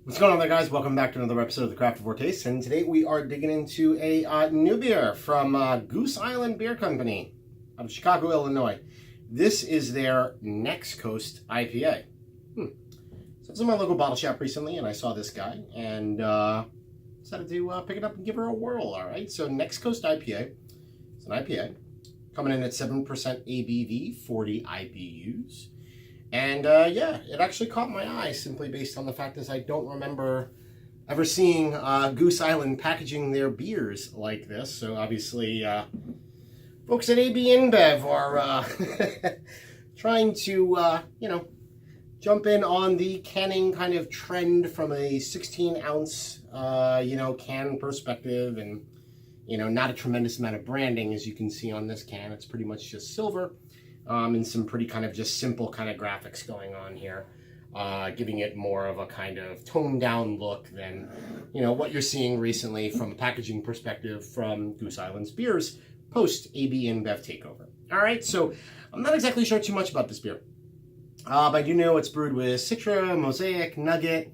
What's going on there, guys? Welcome back to another episode of the Craftavore Taste, and today we are digging into a new beer from Goose Island Beer Company out of Chicago, Illinois. This is their Next Coast IPA. So I was in my local bottle shop recently, and I saw this guy, and decided to pick it up and give her a whirl, all right? So Next Coast IPA, it's an IPA, coming in at 7% ABV, 40 IBUs. And yeah, it actually caught my eye simply based on the fact that I don't remember ever seeing Goose Island packaging their beers like this. So obviously, folks at AB InBev are trying to, jump in on the canning kind of trend from a 16-ounce, can perspective, and, not a tremendous amount of branding, as you can see on this can. It's pretty much just silver. And some pretty kind of just simple kind of graphics going on here, giving it more of a kind of toned down look than, what you're seeing recently from a packaging perspective from Goose Island's beers post AB InBev takeover. All right, so I'm not exactly sure too much about this beer. But I do know it's brewed with Citra, Mosaic, Nugget,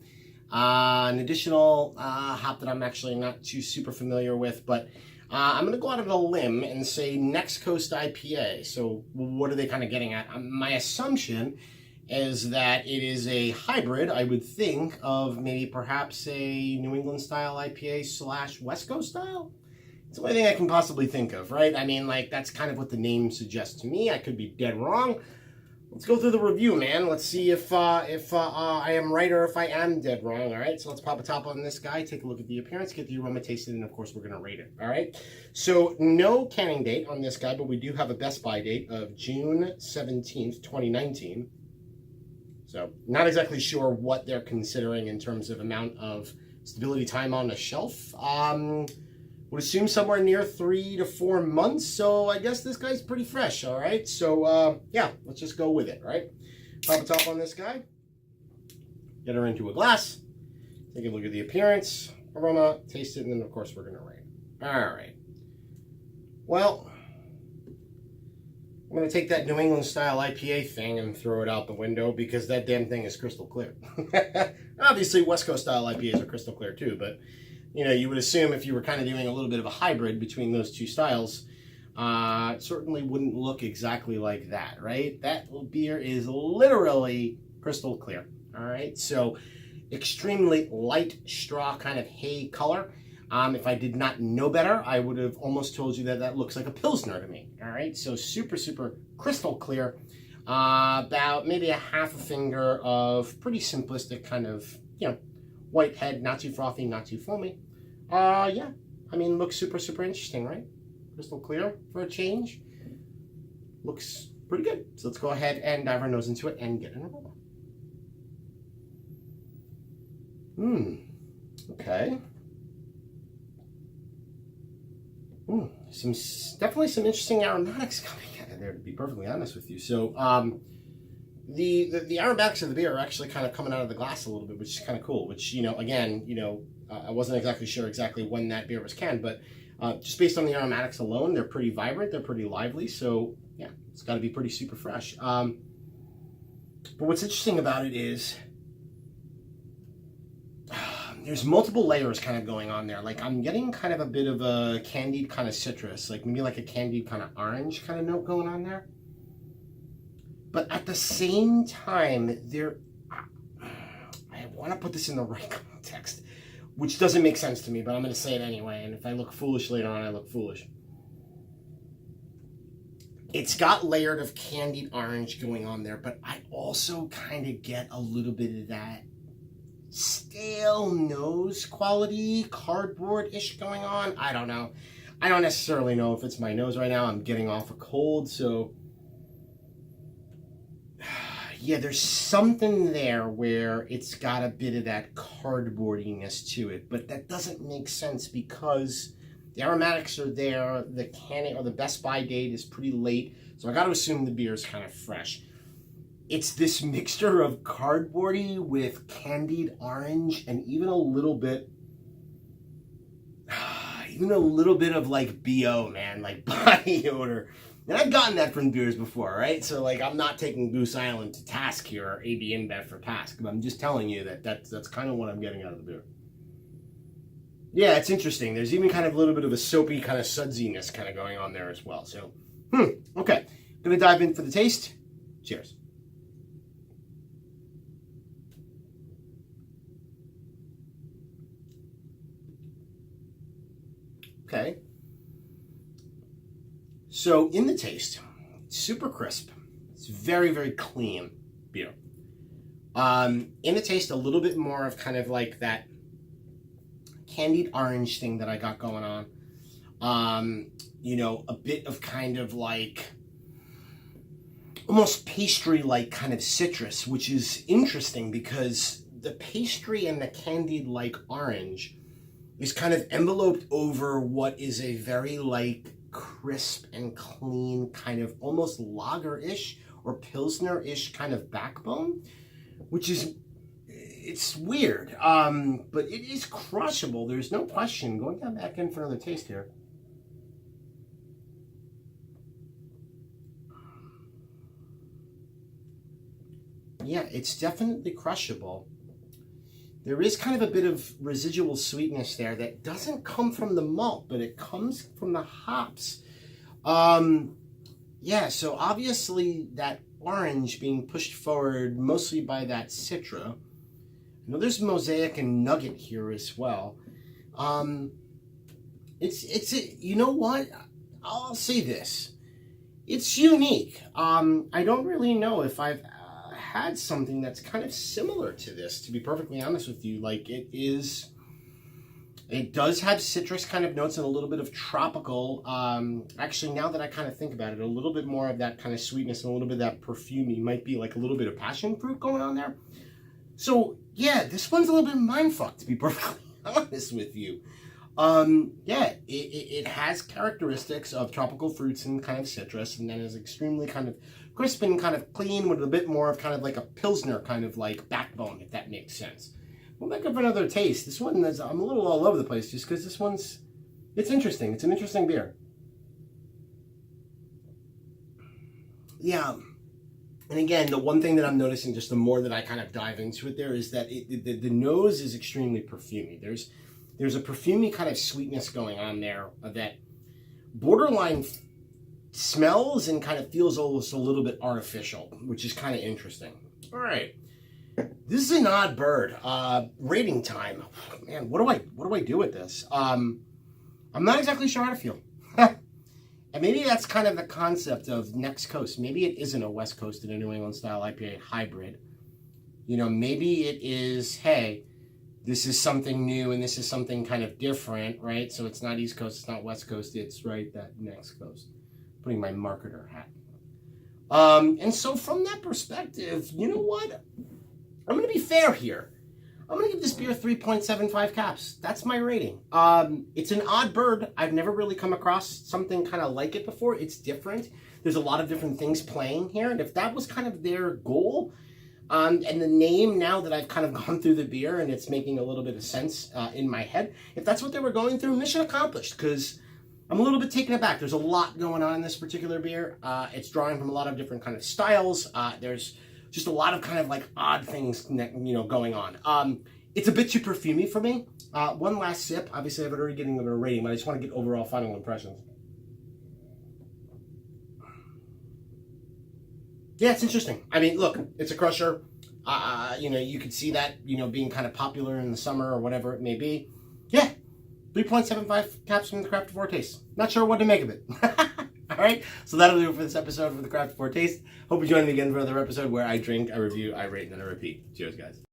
an additional hop that I'm actually not too super familiar with, but I'm going to go out on a limb and say Next Coast IPA. So what are they kind of getting at? My assumption is that it is a hybrid, I would think, of maybe perhaps a New England style IPA / West Coast style. It's the only thing I can possibly think of, right? I mean, that's kind of what the name suggests to me. I could be dead wrong. Let's go through the review, man. Let's see if I am right or if I am dead wrong, all right? So let's pop a top on this guy, take a look at the appearance, get the aroma tasted, and of course we're going to rate it, all right? So no canning date on this guy, but we do have a Best Buy date of June 17th, 2019. So not exactly sure what they're considering in terms of amount of stability time on the shelf. Would assume somewhere near 3 to 4 months, so I guess this guy's pretty fresh, all right? So, yeah, let's just go with it, all right? Pop a top on this guy, get her into a glass, take a look at the appearance, aroma, taste it, and then, of course, we're going to rate. All right. Well, I'm going to take that New England-style IPA thing and throw it out the window because that damn thing is crystal clear. Obviously, West Coast-style IPAs are crystal clear, too, but you would assume if you were kind of doing a little bit of a hybrid between those two styles, it certainly wouldn't look exactly like that, right? That beer is literally crystal clear, all right? So extremely light straw kind of hay color. If I did not know better, I would have almost told you that looks like a Pilsner to me, all right? So super, super crystal clear. About maybe a half a finger of pretty simplistic kind of, white head, not too frothy, not too foamy. Yeah, I mean, looks super, super interesting, right? Crystal clear for a change. Looks pretty good. So let's go ahead and dive our nose into it and get an aroma. Okay. Definitely some interesting aromatics coming in there, to be perfectly honest with you. So, the aromatics of the beer are actually kind of coming out of the glass a little bit, which is kind of cool, which, again, I wasn't exactly sure exactly when that beer was canned, but just based on the aromatics alone, they're pretty vibrant, they're pretty lively, so yeah, it's got to be pretty super fresh. But what's interesting about it is there's multiple layers kind of going on there. Like, I'm getting kind of a bit of a candied kind of citrus, like maybe like a candied kind of orange kind of note going on there. But at the same time, I want to put this in the right context, which doesn't make sense to me, but I'm going to say it anyway. And if I look foolish later on, I look foolish. It's got layered of candied orange going on there, but I also kind of get a little bit of that stale nose quality, cardboard-ish going on. I don't know. I don't necessarily know if it's my nose right now. I'm getting off a cold, so yeah, there's something there where it's got a bit of that cardboardiness to it, but that doesn't make sense because the aromatics are there, the canning or the Best Buy date is pretty late, so I got to assume the beer is kind of fresh. It's this mixture of cardboardy with candied orange and even a little bit of like BO, man, like body odor. And I've gotten that from beers before, right? So, like, I'm not taking Goose Island to task here, or AB InBev for task, but I'm just telling you that's kind of what I'm getting out of the beer. Yeah, it's interesting. There's even kind of a little bit of a soapy kind of sudsiness kind of going on there as well. So, okay. Gonna dive in for the taste. Cheers. Okay. So in the taste, it's super crisp. It's very, very clean beer. In the taste, a little bit more of kind of like that candied orange thing that I got going on. You know, a bit of kind of like almost pastry-like kind of citrus, which is interesting because the pastry and the candied like orange is kind of enveloped over what is a very like crisp and clean kind of almost lager-ish or pilsner-ish kind of backbone, which is, it's weird, but it is crushable. There's no question. Going down back in for another taste here. Yeah, it's definitely crushable. There is kind of a bit of residual sweetness there that doesn't come from the malt, but it comes from the hops. Yeah, so obviously that orange being pushed forward mostly by that Citra. I know there's Mosaic and Nugget here as well. You know what? I'll say this. It's unique. I don't really know if I've had something that's kind of similar to this, to be perfectly honest with you. Like, it does have citrus kind of notes and a little bit of tropical. Actually, now that I kind of think about it, a little bit more of that kind of sweetness and a little bit of that perfumey, might be like a little bit of passion fruit going on there. So yeah, this one's a little bit mindfuck, to be perfectly honest with you. Yeah, it has characteristics of tropical fruits and kind of citrus, and then is extremely kind of crisp and kind of clean with a bit more of kind of like a Pilsner kind of like backbone, if that makes sense. We'll make up another taste. This one is, I'm a little all over the place just because this one's, it's interesting. It's an interesting beer. Yeah. And again, the one thing that I'm noticing just the more that I kind of dive into it there is that the nose is extremely perfumey. There's a perfumey kind of sweetness going on there that borderline smells and kind of feels almost a little bit artificial, which is kind of interesting. All right. This is an odd bird. Rating time. Man, what do I do with this? I'm not exactly sure how to feel. And maybe that's kind of the concept of Next Coast. Maybe it isn't a West Coast and a New England style IPA hybrid. You know, maybe it is, hey, this is something new and this is something kind of different, right? So it's not East Coast, it's not West Coast, it's right, that Next Coast. Putting my marketer hat. And so from that perspective, you know what? I'm going to be fair here. I'm going to give this beer 3.75 caps. That's my rating. It's an odd bird. I've never really come across something kind of like it before. It's different. There's a lot of different things playing here. And if that was kind of their goal, and the name, now that I've kind of gone through the beer and it's making a little bit of sense in my head, if that's what they were going through, mission accomplished, because I'm a little bit taken aback. There's a lot going on in this particular beer. It's drawing from a lot of different kind of styles. There's just a lot of kind of like odd things, you know, going on. It's a bit too perfumey for me. One last sip. Obviously, I've already given it a rating, but I just want to get overall final impressions. Yeah, it's interesting. I mean, look, it's a crusher. You know, you could see that, you know, being kind of popular in the summer or whatever it may be. Yeah, 3.75 caps from the Craftavore Taste. Not sure what to make of it. All right, so that'll do it for this episode for the Craftavore Taste. Hope you join me again for another episode where I drink, I review, I rate, and then I repeat. Cheers, guys.